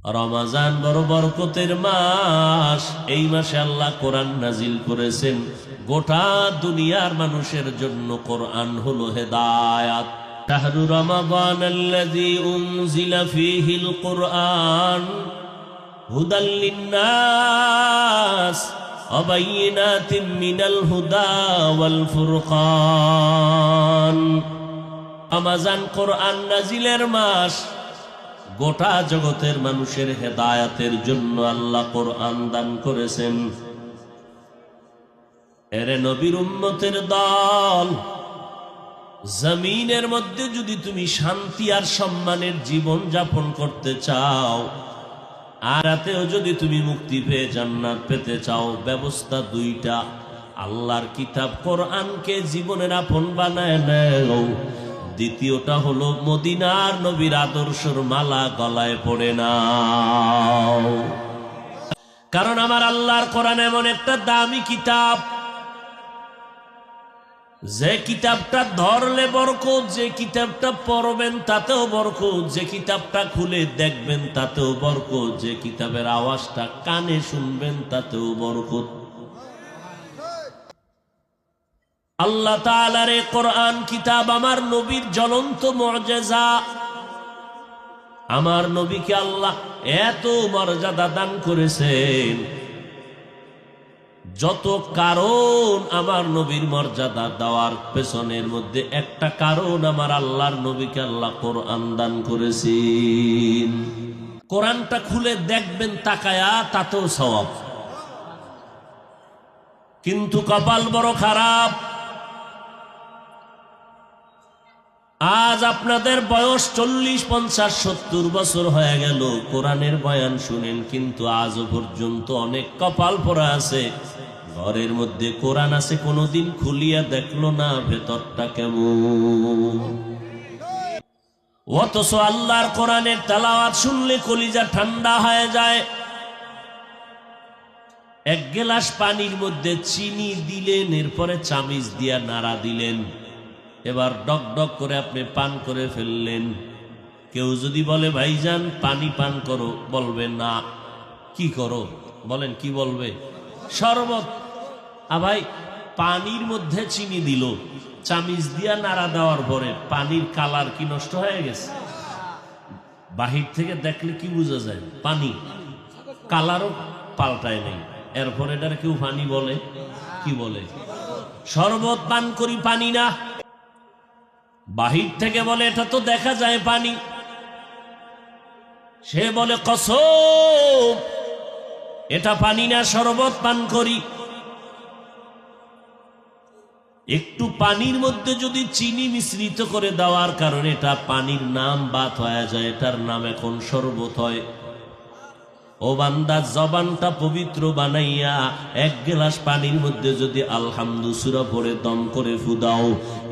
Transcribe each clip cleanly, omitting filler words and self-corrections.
রমজান বড় বরকতের মাস। এই মাসে আল্লাহ কোরআন নাজিল করেছেন গোটা দুনিয়ার মানুষের জন্য। কোরআন হলো হেদায়াত। শাহরু রমাদানাল্লাযী উনজিলা ফীহিল কুরআন হুদাল লিন্নাস ওয়া বায়িনাতিম মিনাল হুদা ওয়াল ফুরকান। রমজান কোরআন নাজিলের মাস। গোটা জগতের মানুষের হেদায়াতের জন্য আল্লাহ কোরআন দান করেছেন। এরে নবীর উম্মতের দল, জমিনের মধ্যে যদি তুমি শান্তি আর সম্মানের জীবন যাপন করতে চাও, আরাতেও যদি তুমি মুক্তি পেয়ে জান্নাত পেতে চাও, ব্যবস্থা দুইটা। আল্লাহর কিতাব কোরআনকে জীবনের আপন বানায় নাও। দ্বিতীয়টা হলো মদিনার নবীর আদর্শের মালা গলায় পড়ে নাও। কারণ আমার আল্লাহর কোরআন এমন একটা দামি কিতাব, যে কিতাবটা ধরলে বরকত, যে কিতাবটা পড়বেন তাতেও বরকত, যে কিতাবটা খুলে দেখবেন তাতেও বরকত, যে কিতাবের আওয়াজটা কানে শুনবেন তাতেও বরকত। আল্লাহ তাআলার এই কোরআন কিতাব আমার নবীর জ্বলন্ত মুআজিজা। আমার নবীকে আল্লাহ এত মর্যাদা দান করেছেন। যত কারণ আমার নবীর মর্যাদা দেওয়ার পেছনের মধ্যে একটা কারণ, আমার আল্লাহর নবীকে আল্লাহ কোরআন দান করেছেন। কোরআনটা খুলে দেখবেন তাকায়া, তাতেও সওয়াব। কিন্তু কপাল বড় খারাপ। আজ আপনাদের বয়স 40, 50, 70 বছর হয়ে গেল, কোরআনের বয়ান শুনেন, কিন্তু আজও পর্যন্ত অনেক কপাল পড়া আছে। ঘরের মধ্যে কোরআন আছে, কোনোদিন খুলিয়া দেখলো না ভেতরটা কেমন। অথচ আল্লাহর কোরআনের তেলাওয়াত শুনলে কলিজা ঠান্ডা হয়ে যায়। এক গ্লাস পানির মধ্যে চিনি দিলেন, এরপরে চামিচ দিয়া নাড়া দিলেন, এবার ডক ডক করে আপনি পান করে ফেললেন। কেউ যদি বলে ভাইজান পানি পান করো, বলবে না। কি করো বলেন? কি বলবে? শরবত। ভাই, পানির মধ্যে চিনি দিল, চামিচ দিয়া নাড়া দেওয়ার পরে পানির কালার কি নষ্ট হয়ে গেছে? বাহির থেকে দেখলে কি বোঝা যায়? পানি, কালারও পাল্টায় নেই। এরপর এটার কেউ পানি বলে? কি বলে? শরবত পান করি, পানি না। বাহির থেকে বলে এটা তো দেখা যায় পানি, সে বলে কসম এটা পানি না, শরবত পান করি। একটু পানির মধ্যে যদি চিনি মিশ্রিত করে দেওয়ার কারণে এটা পানির নাম বাদ হয়ে যায়, এটার নাম এখন শরবত হয়। ও বান্দা, জবানটা পবিত্র বানাইয়া এক গ্লাস পানির মধ্যে যদি আলহামদু সূরা পড়ে দম করে ফুদাও,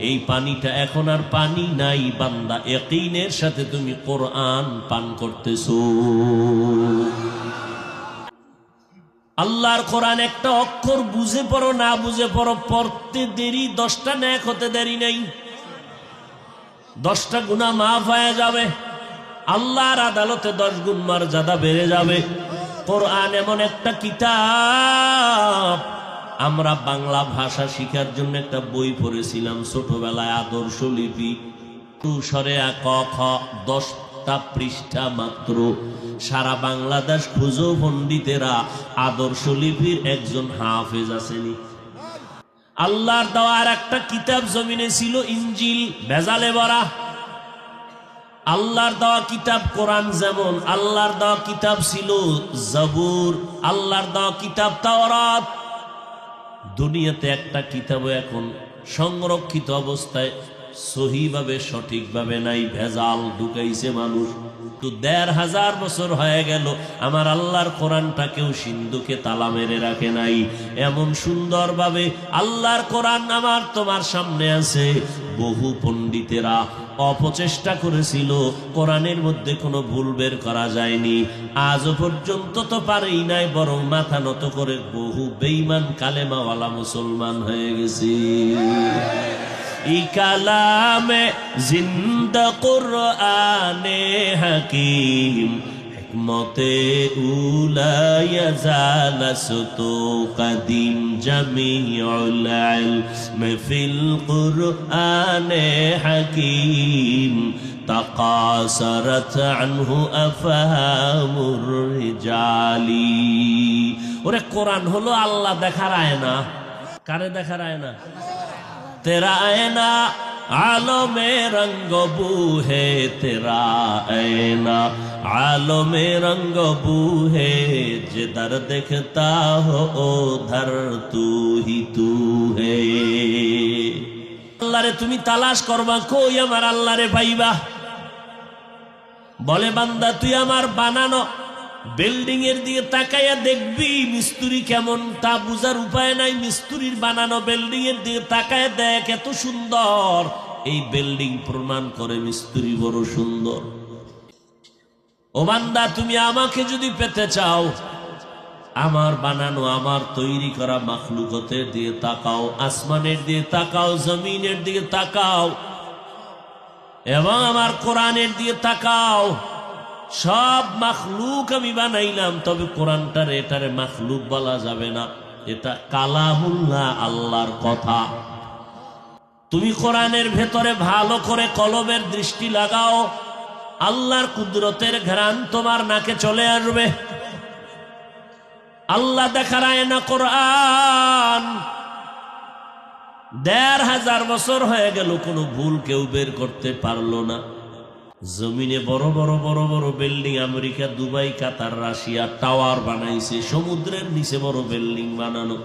এই পানিটা এখন আর পানি নাই বান্দা, ইয়াকিনের সাথে তুমি কোরআন পান করতেছো। আল্লাহর কোরআন একটা অক্ষর বুঝে পড়ো না বুঝে পড়ো, পড়তে দেরি 10টা নেক হতে দেরি নেই, 10টা গুনাহ মাফ হয়ে যাবে, আল্লাহর আদালতে 10 গুণ মর্যাদা বেড়ে যাবে। কোরআন এমন একটা কিতাব। আমরা বাংলা ভাষা শিখার জন্য একটা বই পড়েছিলাম ছোটবেলায়, আদর্শ লিপি। তুষরে ক খ 10টা পৃষ্ঠা মাত্র। সারা বাংলাদেশ খুঁজো পণ্ডিতেরা, আদর্শ লিপির একজন হাফেজ আসেনি। আল্লাহর দেওয়ার একটা কিতাব জমিনে ছিল ইনজিল, ভেজালে ভরা। আল্লাহর দেওয়া কিতাব কোরআন যেমন, আল্লাহর দেওয়া কিতাব ছিল জবুর, আল্লাহর দেওয়া কিতাব তাওরাত। দুনিয়াতে একটা কিতাব এখন সংরক্ষিত অবস্থায় সহিভাবে সঠিকভাবে নাই, ভেজাল ঢুকাইছে মানুষ। তো 1500 বছর হয়ে গেল আমার আল্লাহর কোরআনটা কেউ সিন্ধুকে তালা মেরে রাখে নাই। এমন সুন্দরভাবে আল্লাহর কোরআন আমার তোমার সামনে আছে। বহু পণ্ডিতেরা অপচেষ্টা করেছিল, কোরআনের মধ্যে কোনো ভুল বের করা যায়নি। আজও পর্যন্ত তো পারেই নাই, বরং মাথা নত করে বহু বেঈমান কালেমাওয়ালা মুসলমান হয়ে গেছে। ই কালামে জিন্দা কুরআনে হাকিম হিকমতে উলা ইয়াজালাসতু কাদিম জামিউল ইলম ফিল কুরআনে হাকিম তাকাসারাত আনহু আফহামুর রিজালি। ওরে কোরআন হলো আল্লাহ দেখার আয়না। কারে দেখার আয়না? তেরা আয়না आलो में रंग बू है तेरा ऐना, आलो में रंग बू है जिधर देखता हो उधर तू ही तू है। আল্লাহ রে তুমি তালাশ করবা, কই আমার আল্লাহ রে পাইবা? বলে বান্দা তুই আমার বানানো বিল্ডিং এর দিকে তাকাইয়া দেখবি মিস্ত্রি কেমন, তা বুঝার উপায় নাই। মিস্ত্রির বানানো বিল্ডিং এর দিকে তাকায় দেখ এত সুন্দর, এই বিল্ডিং প্রমাণ করে মিস্ত্রি বড় সুন্দর। ও বান্দা তুমি আমাকে যদি পেতে চাও, আমার বানানো আমার তৈরি করা মাখলুকতের দিকে তাকাও, আসমানের দিকে তাকাও, জমিনের দিকে তাকাও এবং আমার কোরআনের দিকে তাকাও। সব মাখলুক আমি বানাইলাম, তবে কোরআনটারে এটারে মাখলুক বলা যাবে না, এটা কালামুল্লাহ, আল্লাহর কথা। তুমি কোরআনের ভেতরে ভালো করে কলবের দৃষ্টি লাগাও, আল্লাহর কুদরতের ঘ্রাণ তোমার নাকে চলে আসবে। আল্লাহ দেখার আয়না কোরআন। ১৫০০ বছর হয়ে গেল, কোনো ভুল কেউ বের করতে পারলো না। জমিনে বড় বড় বড় বড় বিল্ডিং, আমেরিকা, দুবাই, কাতার, রাশিয়া টাওয়ার বানাইছে, সমুদ্রের নিচে বড় বিল্ডিং বানানো।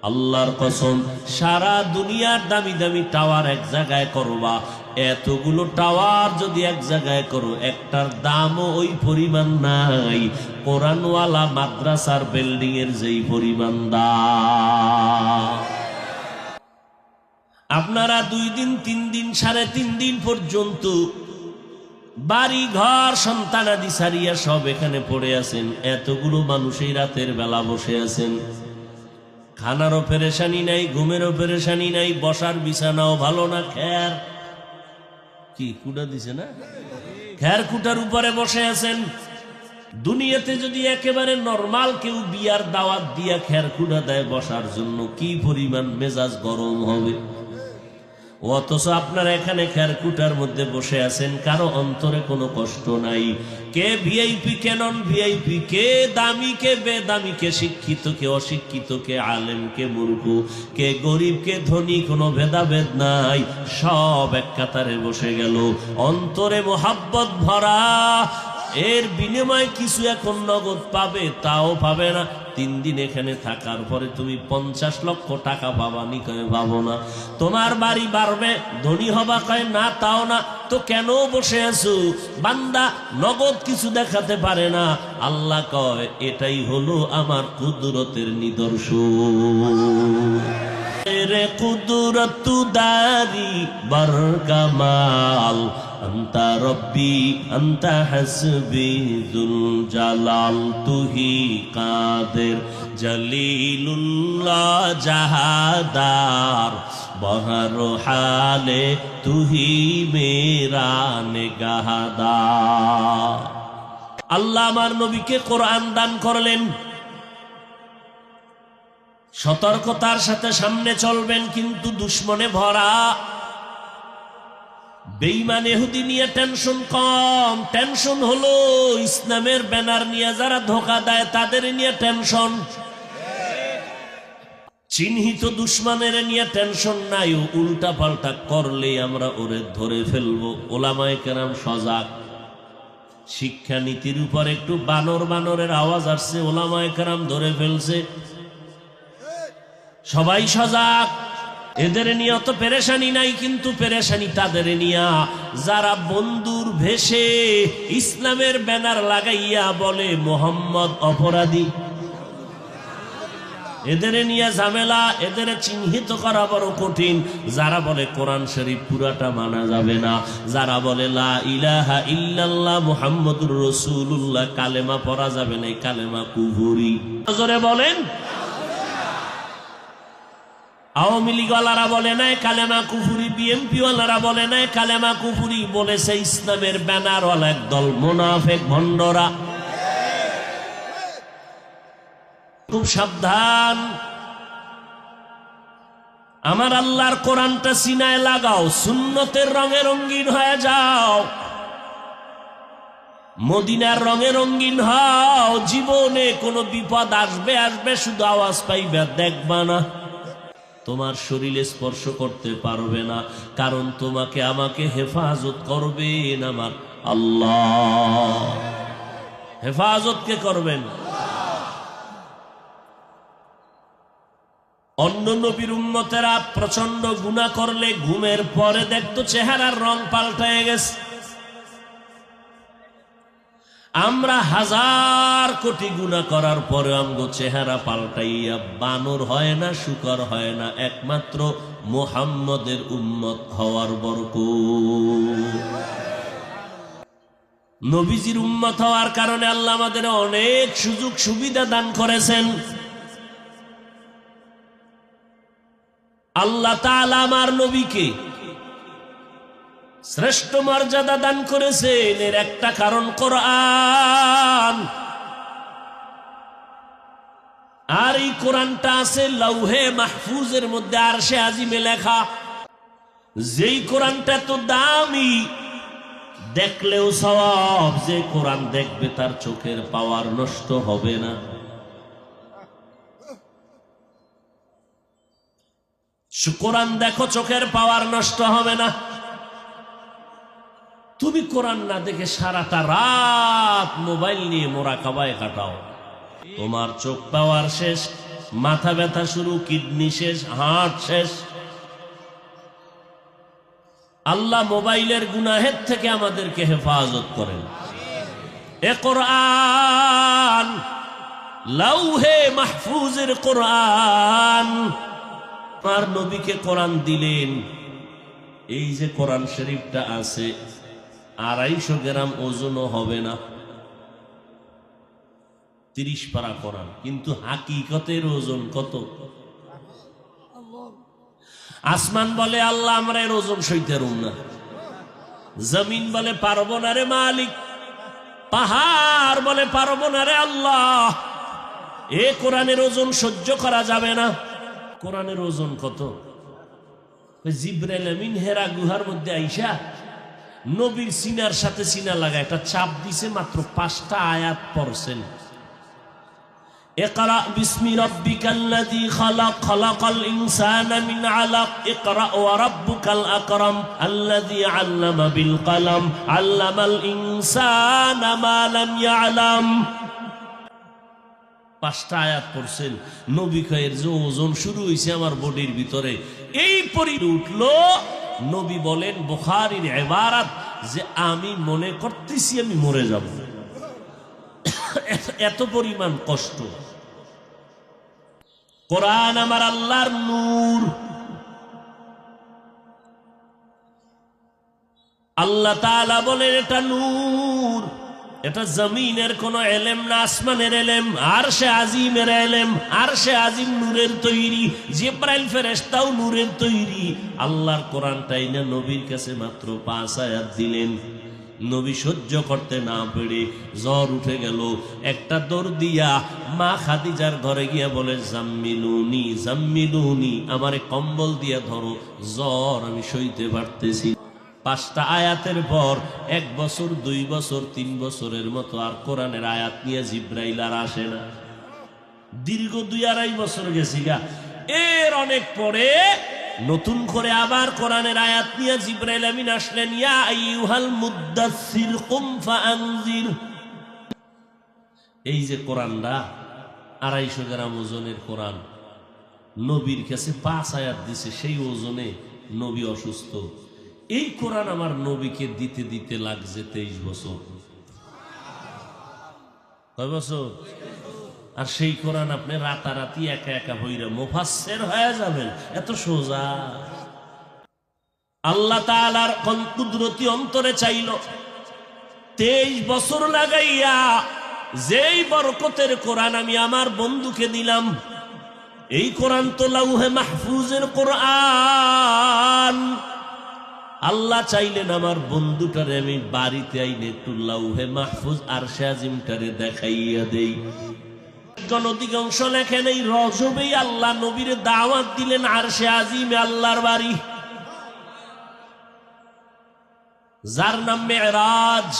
আল্লাহর কসম, সারা দুনিয়ার দামি দামি টাওয়ার এক জায়গায় করবা, এতগুলো টাওয়ার যদি এক জায়গায় করো, একটার দামও ওই পরিমাণ নাই কোরআনওয়ালা মাদ্রাসার বিল্ডিং এর যেই পরিমাণ দাম। আপনারা 2 দিন 3 দিন 3.5 দিন পর্যন্ত বাড়ি ঘর সন্তানাদি সারিয়া সব এখানে পড়ে আছেন, এতগুলো মানুষ এই রাতের বেলা বসে আছেন। খানারও পেরেশানি নাই, ঘুমেরও পেরেশানি নাই, বসার বিছানাও ভালো না, খ্যার কি কুটা দিছে না, খ্যার কুটার উপরে বসে আছেন। দুনিয়াতে যদি একেবারে নরমাল কেউ বিয়ার দাওয়াত দিয়া খ্যার কুটা দেয় বসার জন্য, কি পরিমাণ মেজাজ গরম হবে। অথচ আপনারা এখানে খ্যারকুটার মধ্যে বসে আছেন, কারো অন্তরে কোনো কষ্ট নাই। কে ভিআইপি, কে নন ভিআইপি, কে দামি, কে বেদামি, কে শিক্ষিত, কে অশিক্ষিত, কে আলেম, কে মূর্খ, কে গরিব, কে ধনী, কোনো ভেদাভেদ নাই। সব এক কাতারে বসে গেল, অন্তরে মোহাব্বত ভরা। এর বিনিময়ে কিছু এখন নগদ পাবে, তাও পাবে না। 3 দিন এখানে থাকার পরে তুমি 50 লক্ষ টাকা পাবা নি, কয়ে পাবো না। তোমার বাড়ি বাড়বে, ধনী হবা, কয় না, তাও না। তো কেন বসে আছো? বান্দা নগদ কিছু দেখাতে পারে না, আল্লাহ কয় এটাই হলো আমার কুদরতের নিদর্শন। রে কুদরত দারি বরকামাল, আন্তা রব্বি আন্তা হাসবি যুল জালাল, তুহি কাদের জলিলুল্লাহ জাহাদার, বহর হালে তুহি মেরা নিগাহদার। আল্লাহ আমার নবীকে কোরআন দান করলেন, সতর্কতার সাথে সামনে চলবেন, কিন্তু দুশ্মনে ভরা। বেঈমান ইহুদি নিয়ে টেনশন কম, টেনশন হলো ইসলামের ব্যানার নিয়ে যারা ধোঁকা দেয় তাদের নিয়ে টেনশন। চিহ্নিত দুশ্মনের নিয়ে টেনশন নাই, উল্টা পাল্টা করলে আমরা ওরে ধরে ফেলবো। ওলামায়ে কেরাম সজাগ। শিক্ষানীতির উপর একটু বানর বানরের আওয়াজ আসছে, ওলামায়ে কেরাম ধরে ফেলছে। সবাই সজাগ, এদের নিয়ে অত পেরেশানি নাই, কিন্তু পেরেশানি তাদের নিয়া যারা বন্ধুর ভেষে ইসলামের ব্যানার লাগাইয়া বলে মোহাম্মদ অপরাধী। এদের নিয়ে ঝামেলা, এদের চিহ্নিত করা বড় কঠিন। যারা বলে কোরআন শরীফ পুরাটা মানা যাবে না, যারা বলে লা ইলাহা ইল্লাল্লাহ মুহাম্মাদুর রাসূলুল্লাহ কালেমা পড়া যাবে না, কালেমা কুফরি। জোরে বলেন। আওয়ামী লীগ ওয়ালারা বলে নাই কালেমা কুফুরি, বিএনপি ওয়ালারা বলে নাই কালেমা কুফুরি, বলেছে ইসলামের ব্যানার ওয়ালা একদল মুনাফিক ভণ্ডরা। খুব সাবধান। আমার আল্লাহর কোরআনটা সিনায় লাগাও, সুন্নতের রঙে রঙিন হয়ে যাও, মদিনার রঙে রঙিন হও। জীবনে কোনো বিপদ আসবে আসবে, শুধু আওয়াজ পাইবে, দেখবা না, তোমার শরীরে স্পর্শ করতে পারবে না, কারণ তোমাকে আমাকে হেফাজত করবেন আমার আল্লাহ। হেফাজত কে করবেন? অন্য নবীর উম্মতেরা প্রচন্ড গুনাহ করলে ঘুমের পরে দেখতো চেহারার রং পাল্টায় গেছে। আমরা হাজার কোটি গুনাহ করার পরে আমগো চেহারা পাল্টাইয়া বানর হয় না, শুকর হয় না, একমাত্র মুহাম্মদের উম্মত হওয়ার বরকত। নবীজির উম্মত হওয়ার কারণে আল্লাহ আমাদের অনেক সুযোগ সুবিধা দান করেছেন। আল্লাহ তাআলা আমার নবীকে শ্রেষ্ঠ মর্যাদা দান করেছেন, এর একটা কারণ কোরআন। আর এই কোরআনটা আছে লৌহে মাহফুজের মধ্যে, আরশে আজিমে লেখা। যেই কোরআনটা তো দামি, দেখলেও সওয়াব, যে কোরআন দেখবে তার চোখের পাওয়ার নষ্ট হবে না। কোরআন দেখো, চোখের পাওয়ার নষ্ট হবে না। তুমি কোরআন না দেখে সারাটা রাত মোবাইল নিয়ে মোরাকাবায় কাটাও, তোমার চোখ পাওয়ার শেষ, মাথা ব্যথা শুরু, কিডনি শেষ, হার্ট শেষ। আল্লাহ মোবাইলের গুনাহের থেকে আমাদেরকে হেফাজত করেন। এ কোরআন লৌহে মাহফুজের কোরআন। আমার নবীকে কোরআন দিলেন। এই যে কোরআন শরীফটা আছে, 250 গ্রাম ওজনও হবে না, 30 পারা কোরআন, কিন্তু হাকিকতের ওজন কত? আসমান বলে আল্লাহ আমরা এর ওজন সইতে পারব না, জমিন বলে পারবো না রে মালিক, পাহাড় বলে পারবো না রে আল্লাহ, এ কোরআনের ওজন সহ্য করা যাবে না। কোরআনের ওজন কত? জিবরাইল আমিন হেরা গুহার মধ্যে আইসা নবীর সিনার সাথে সিনা লাগা একটা চাপ দিছে, মাত্র 5টা আয়াত পড়ছেন। ইকরা বিসমি রাব্বিকাল্লাযী খালাক, খালাকাল ইনসানা মিন আলাক, ইকরা ওয়া রাব্বুকাল আকরাম আল্লাযী আল্লামা বিল কলম, আল্লামাল ইনসানা মা লাম ইয়ালাম। 5টা আয়াত পড়ছেন। নবী কয়ের যে ওজন শুরু হয়েছে আমার বডির ভিতরে, এই পরি উঠলো। নবী বলেন, বুখারীর ইবারত, যে আমি মনে করতেছি আমি মরে যাব, এত পরিমাণ কষ্ট। কোরআন আমার আল্লাহর নূর। আল্লাহ তাআলা বলেন এটা নূর, এটা জমিনের কোন এলেম না, আসমানের এলেম, আরশে আজিমের এলেম। আরশে আজিম নূরের তৈরি, জিবরাইল ফেরেশতাও নূরের তৈরি। আল্লাহর কোরআনটাই না নবীর কাছে মাত্র 5 আয়াত দিলেন। নবী সহ্য করতে না পেরে জ্বর উঠে গেল। একটা দৌড় দিয়া মা খাদিজার ঘরে গিয়া বলে, জাম্মিলুনি জাম্মিলুনি, আমারে কম্বল দিয়া ধরো, জ্বর আমি সইতে পারতেছি। 5টা আয়াতের পর 1 বছর, 2 বছর, 3 বছরের মতো আর কোরআনের আয়াত নিয়ে জিবরাইল আর আসে না। দীর্ঘ 2-2.5 বছর গেছি গা। এর অনেক পরে নতুন করে আবার কোরআনের আয়াত নিয়ে জিবরাইল আমিন আসলেন। ইয়া আইয়ুহাল মুদ্দাসসির কুম ফাআনজির। এই যে কোরআনটা 250 গ্রাম ওজনের কোরআন, নবীর কাছে 5 আয়াত দিছে, সেই ওজনে নবী অসুস্থ। এই কোরআন আমার নবীকে দিতে দিতে লাগছে 23 বছর। কয় বছর? আর সেই কোরআন আপনি রাতারাতি একা একা হইরা মুফাসসির হয়ে যাবেন, এত সোজা। আল্লাহ তাআলার কুদরতি অন্তরে চাইল 23 বছর লাগাইয়া যেই বরকতের কোরআন আমি আমার বন্ধুকে দিলাম। এই কোরআন তো লাউহে মাহফুজের কোরআন। আল্লাহ চাইলেন আমার বন্ধুটারে আমি বাড়িতে আইনে একটু লাউহে মাহফুজ আরশে আজিমটারে দেখাইয়া দেই। মুফাসসিরগণ অধিকাংশ লেখেন এই রজবেই আল্লাহ নবীর দাওয়াত দিলেন আরশে আজিমে আল্লাহর বাড়ি, যার নাম মেরাজ।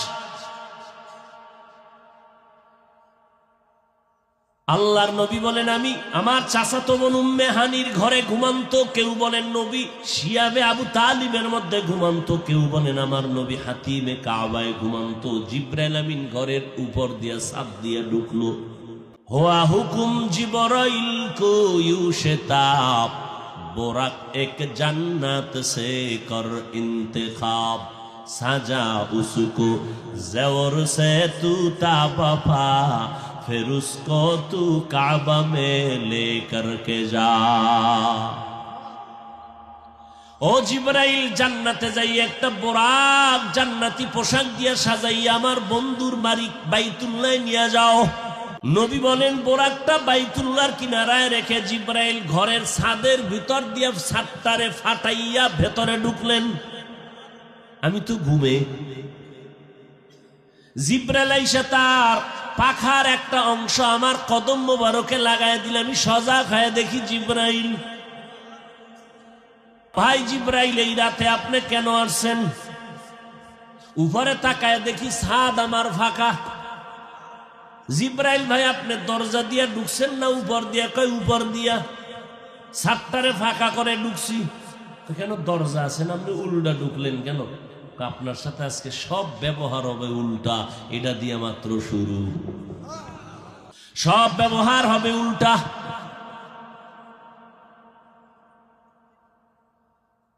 আল্লাহর নবী বলেন আমি আমার চাচাতো বোন উম্মে হানির ঘরে ঘুমান্ত, কেউ বলেন নবী শিয়াবে আবু তালিবের মধ্যে ঘুমান্ত, কেউ বলেন আমার নবী হাতিমে কাবায় ঘুমান্ত। জিবরাইল আমিন ঘরের উপর দিয়া ছাদ দিয়া ঢুকলো। হুয়া হুকুম জিবরাইল কো ইউশতাব, बोराक एक जन्नत से कर इंतखाब, सजा उसको ज़ेवर से तू ताबफा, फिर उसको तू काबा में लेकर के जा। ও জিবরাইল, জান্নাতে যাই একটা বোরাক জান্নাতি পোশাক দিয়ে সাজাইয়া আমার বন্ধুর বাড়ি বাইতুল্লাহ নিয়ে যাও। নবী বলেন বোরাকটা বাইতুল্লাহর কিনারায় রেখে জিবরাইল ঘরের ছাদের ভিতর দিয়ে ছাদটারে ফাটাইয়া ভেতরে ঢুকলেন। আমি তো ঘুমে। জিবরাইল আইসা তার পাখার একটা অংশ আমার কদম মোবারকে লাগায় দিলে আমি সজাগ হয়ে দেখি জিবরাইল। ভাই জিবরাইল, এই রাতে আপনি কেন আসছেন? উপরে তাকায় দেখি ছাদ আমার ফাঁকা। জিবরাইল ভাই, আপনি দরজা দিয়া ঢুকছেন না উপর দিয়া? কয় উপর দিয়া। ছাদটারে ফাঁকা করে ঢুকছি। তো কেন দরজা আছে না, আপনি উল্টা ঢুকলেন কেন? আপনার সাথে আজকে সব ব্যবহার হবে উল্টা, এটা দিয়ে মাত্র শুরু, সব ব্যবহার হবে উল্টা।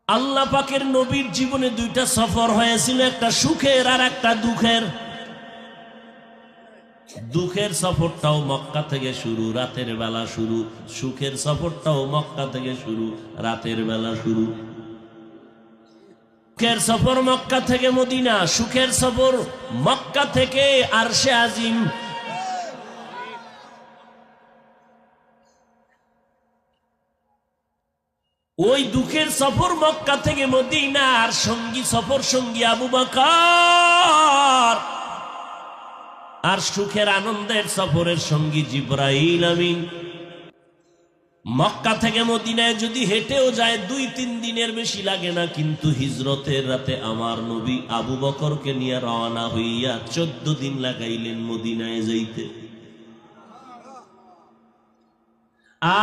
আল্লাহ পাকের নবীর জীবনে দুইটা সফর হয়েছিল, একটা সুখের আর একটা দুঃখের। দুঃখের সফরটাও মক্কা থেকে শুরু, রাতের বেলা শুরু। সুখের সফরটাও মক্কা থেকে শুরু, রাতের বেলা শুরু। সুখের সফর মক্কা থেকে মদিনা, সুখের সফর মক্কা থেকে আরশে আজিম। ওই দুঃখের সফর মক্কা থেকে মদিনা, আর সঙ্গী সফর সঙ্গী আবু বকর। আর সুখের আনন্দের সফরের সঙ্গী জিবরাইল আমিন। মক্কা থেকে মদিনায় যদি হেঁটেও যায় 2-3 দিনের বেশি লাগে না, কিন্তু হিজরতের রাতে আমার নবী আবু বকরকে নিয়ে রওনা হইয়া 14 দিন লাগাইলেন মদিনায় যাইতে।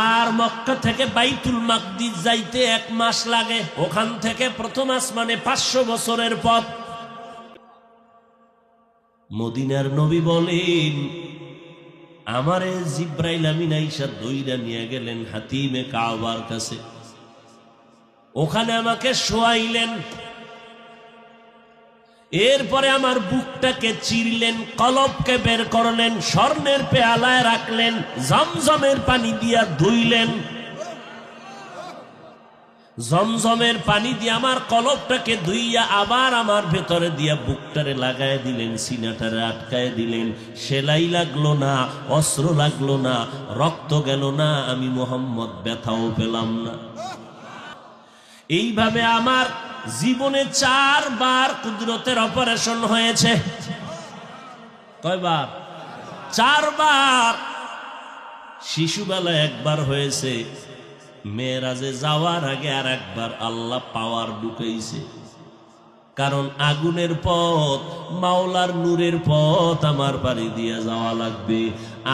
আর মক্কা থেকে বাইতুল মাকদিস যাইতে 1 মাস লাগে। ওখান থেকে প্রথম আসমানে 500 বছরের পথ। মদিনার নবী বলেন আমারে জিবরাইল আমিন আইসা দইরা নিয়ে গেলেন হাতিমে কাবার কাছে। ওখানে আমাকে শোয়াইলেন। এরপরে আমার বুকটাকে চিরলেন, কলবকে বের করলেন, স্বর্ণের পেয়ালায় রাখলেন, জমজমের পানি দিয়া ধুইলেন। জমজমের পানি দিয়ে আমার কলবটাকে ধুইয়া আবার আমার ভেতরে দিয়া বুকটারে লাগায় দিলেন, সিনাটারে আটকায় দিলেন। সেলাই লাগলো না, অস্ত্র লাগলো না, রক্ত গেল না, আমি মোহাম্মদ ব্যথাও পেলাম না। এইভাবে আমার জীবনে 4 বার কুদরতের অপারেশন হয়েছে। কয়বার? 4 বার। শিশুবেলা 1 বার হয়েছে, মেরাজে যাওয়ার আগে আর 1 বার আল্লাহ পাওয়ার ঢুকাইছে। কারণ আগুনের পথ, মাওলার নূরের পথ আমার বাড়ি দিয়ে যাওয়া লাগবে।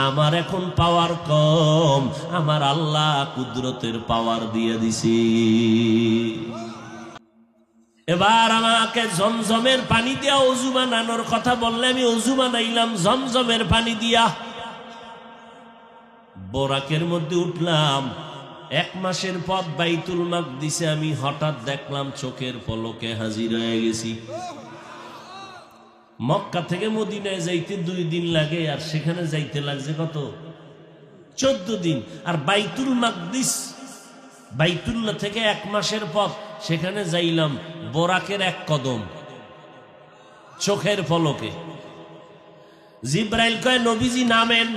আমার এখন পাওয়ার কম, আমার আল্লাহ কুদরতের পাওয়ার দিয়ে দিছে। এবার আমাকে জমজমের পানি দিয়া ওযু বানানোর কথা বললে আমি ওযু বানাইলাম জমজমের পানি দিয়া। বোরাকের মধ্যে উঠলাম। 1 মাসের পথ বাইতুল মাকদিসে আমি হঠাৎ দেখলাম চোখের পলকে হাজির হয়ে গেছি। মক্কা থেকে মদিনায় যাইতে 2 দিন লাগে, আর সেখানে যাইতে লাগছে কত? 14 দিন। আর বাইতুল মাকদিস, বাইতুল্লাহ থেকে 1 মাসের পথ, সেখানে যাইলাম বোরাকের 1 কদম, চোখের পলকে। জিবরাইল কয় নবীজি নামেন।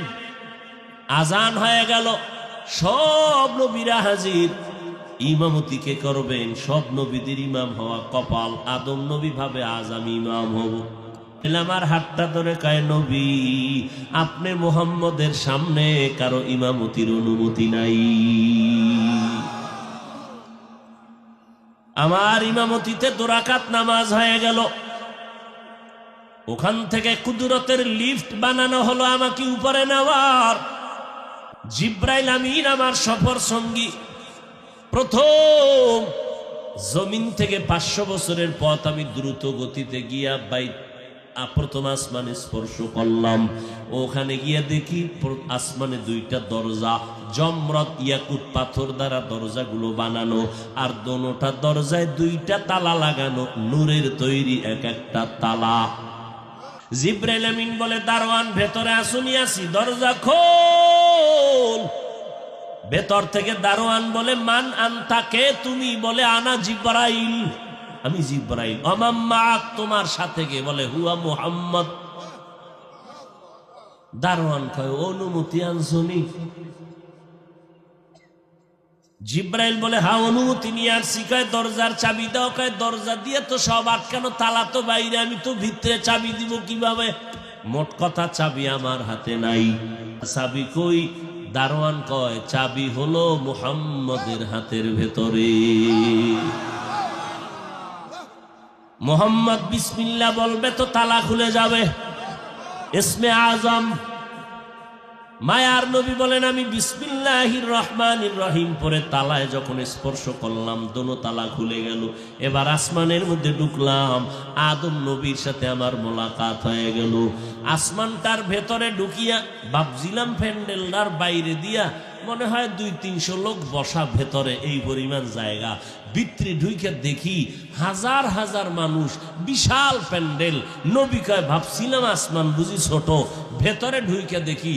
আজান হয়ে গেল, সব নবীরা হাজির। ইমামতি কে করবেন? সব নবীদের ইমাম হওয়া কপাল। আদম নবী ভাবে আজ আমি ইমাম হব। আমার হাতটা ধরে কয়, নবী আপনি মুহাম্মদের সামনে কারো ইমামতির অনুমতি নাই। আমার ইমামতিতে 2 রাকাত নামাজ হয়ে গেল। ওখান থেকে কুদরতের লিফট বানানো হলো আমাকে উপরে নেওয়ার। জিব্রাইল আমিন আমার সফর সঙ্গী। প্রথম জমিন থেকে 500 বছরের পথ আমি দ্রুত গতিতে গিয়া প্রথম আসমানে স্পর্শ করলাম। ওখানে গিয়ে দেখি আসমানে 2টা দরজা, জমরত ইয়াকুত পাথর দ্বারা দরজাগুলো বানানো, আর দোনোটা দরজায় 2টা তালা লাগানো, নূরের তৈরি এক একটা তালা। জিব্রাইল আমিন বলে, দারওয়ান ভেতরে আসুনি, আসি, দরজা খোল। ভেতর থেকে দারোয়ান বলে, মান আনতা, কে তুমি? বলে, আনা জিব্রাইল, আমি জিব্রাইল। অমাম্মা, তোমার সাথে কে? বলে, হুয়া মুহাম্মদ। দারোয়ান কয়, অনুমতি আনছনি? জিব্রাইল বলে, হ্যাঁ অনুমতি নিয়ে আসছি। কয়, দরজার চাবি দাও। কয়, দরজা দিয়ে তো সব আটকানো, তালা তো বাইরে, আমি তো ভিতরে, চাবি দিব কিভাবে? মোট কথা চাবি আমার হাতে নাই। চাবি কই? দারোয়ান কয়, চাবি হলো মুহাম্মদের হাতের ভেতরে। মুহাম্মদ বিসমিল্লাহ বলবে তো তালা খুলে যাবে। ইসমে আজম, মায়ার নবী বলেন, আমি বিসমিল্লাহির রহমানির রহিম পরে তালায় যখন স্পর্শ করলাম, দোনো তালা খুলে গেল। এবার আসমানের মধ্যে ঢুকলাম। আদম নবীর সাথে আমার মোলাকাত হয়ে গেল। আসমানটার ভেতরে ঢুকিয়া ভাবছিলাম প্যান্ডেলটার বাইরে দিয়া মনে হয় 200-300 লোক বসা, ভেতরে এই পরিমাণ জায়গা। ভিতরে ঢুকে দেখি হাজার হাজার মানুষ, বিশাল প্যান্ডেল। নবী কয়, ভাবছিলাম আসমান বুঝি ছোট, ভেতরে ঢুকে দেখি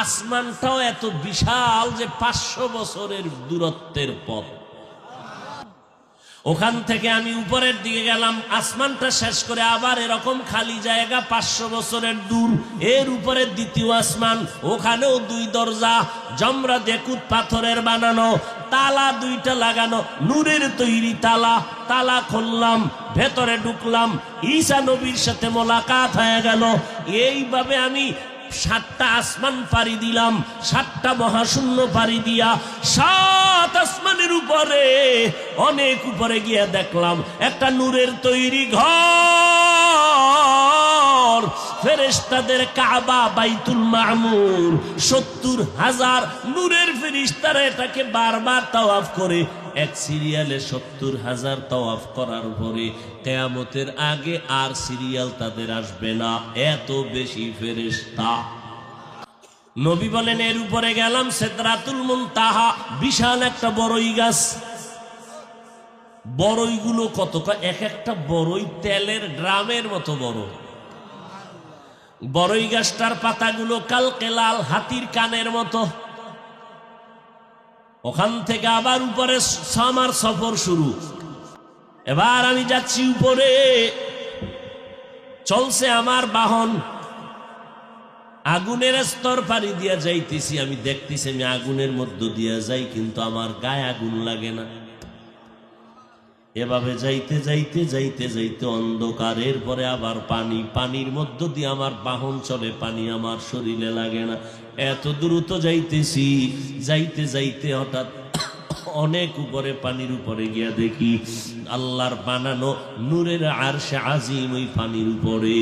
আসমানটাও এত বিশাল যে 500 বছরের দূরত্বের পথ। ওখান থেকে আমি উপরের দিকে গেলাম, আসমানটা শেষ করে আবার এরকম খালি জায়গা 500 বছরের দূর। এর উপরে দ্বিতীয় আসমান, ওখানেও 2 দরজা, জমরা দেকুত পাথরের বানানো, তালা 2টা লাগানো, নূরের তৈরি তালা। তালা খুললাম, ভেতরে ঢুকলাম, ঈসা নবীর সাথে মোলাকাত হয়ে গেল। এইভাবে আমি 7টা আসমান পাড়ি দিলাম। 7টা মহাশূন্য পাড়ি দিয়া 7 আসমানের উপরে, অনেক উপরে গিয়ে দেখলাম একটা নূরের তৈরি ঘর, ফেরেশতাদের কাবা, বাইতুল মামুর। 70,000 নূরের ফেরেশতারা এটাকে বারবার তাওয়াফ করে। এক সিরিয়ালে 70,000 তাওয়াফ করার পরে কিয়ামতের আগে আর সিরিয়াল তাদের আসবে না, এত বেশি ফেরেশতা। নবী বলেন, এর উপরে গেলাম সিদরাতুল মুনতাহা, বিশাল একটা বড়ই গাছ। বড়ইগুলো কত? এক একটা বড়ই তেলের ড্রামের মতো বড়। বড়ই গাছটার পাতাগুলো কালকেলাল, হাতির কানের মতো। ওখান থেকে আবার উপরে আমার সফর শুরু। এবার আমি যাচ্ছি উপরে, চলছে আমার বাহন। আগুনের স্তর পাড়ি দিয়া যাইতেছি। আমি দেখতেছি আমি আগুনের মধ্য দিয়া যাই, কিন্তু আমার গায়ে আগুন লাগে না। এভাবে যাইতে যাইতে যাইতে যাইতে অন্ধকারের পরে আবার পানি, পানির মধ্য দিয়ে আমার বাহন চলে, পানি আমার শরীরে লাগে না। এত দ্রুত যাইতেছি, যাইতে যাইতে হঠাৎ অনেক উপরে, পানির উপরে গিয়া দেখি আল্লাহর বানানো নূরের আরশে আজিম ওই পানির উপরে।